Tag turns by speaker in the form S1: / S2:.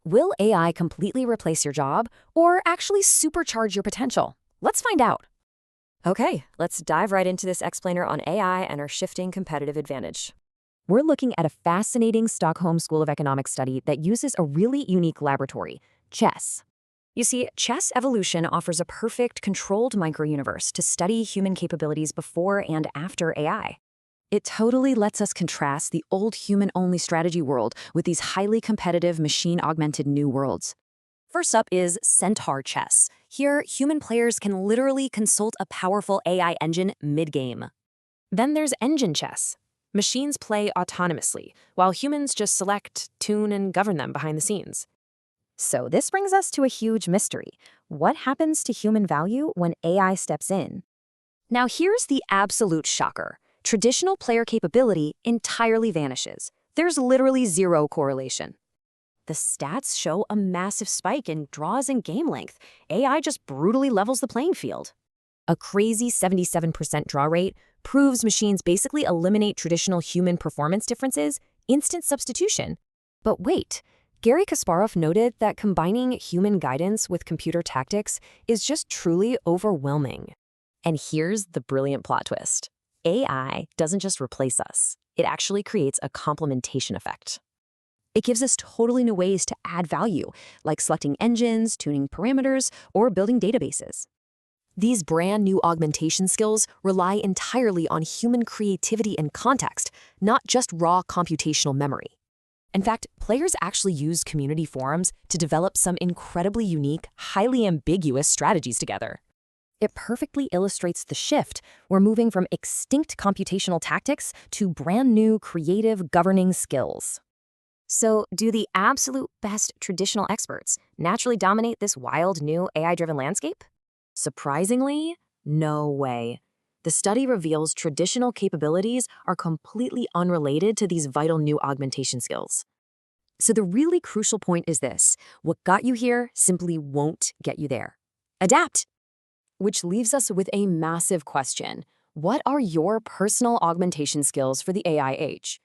S1: Will AI completely replace your job or actually supercharge your potential? Let's find out. Okay, let's dive right into this explainer on AI and our shifting competitive advantage. We're looking at a fascinating Stockholm School of Economics study that uses a really unique laboratory, chess. You see, chess evolution offers a perfect controlled microuniverse to study human capabilities before and after AI. It totally lets us contrast the old human-only strategy world with these highly competitive machine-augmented new worlds. First up is Centaur chess. Here, human players can literally consult a powerful AI engine mid-game. Then there's engine chess. Machines play autonomously, while humans just select, tune, and govern them behind the scenes. So this brings us to a huge mystery. What happens to human value when AI steps in? Now here's the absolute shocker. Traditional player capability entirely vanishes. There's literally zero correlation. The stats show a massive spike in draws and game length. AI just brutally levels the playing field. A crazy 77% draw rate proves machines basically eliminate traditional human performance differences, instant substitution. But wait, Gary Kasparov noted that combining human guidance with computer tactics is just truly overwhelming. And here's the brilliant plot twist. AI doesn't just replace us. It actually creates a complementation effect. It gives us totally new ways to add value, like selecting engines, tuning parameters, or building databases. These brand new augmentation skills rely entirely on human creativity and context, not just raw computational memory. In fact, players actually use community forums to develop some incredibly unique, highly ambiguous strategies together. It perfectly illustrates the shift. We're moving from extinct computational tactics to brand new creative governing skills. So, do the absolute best traditional experts naturally dominate this wild new AI-driven landscape? Surprisingly, no way. The study reveals traditional capabilities are completely unrelated to these vital new augmentation skills. So the really crucial point is this: what got you here simply won't get you there. Adapt! Which leaves us with a massive question. What are your personal augmentation skills for the AI age?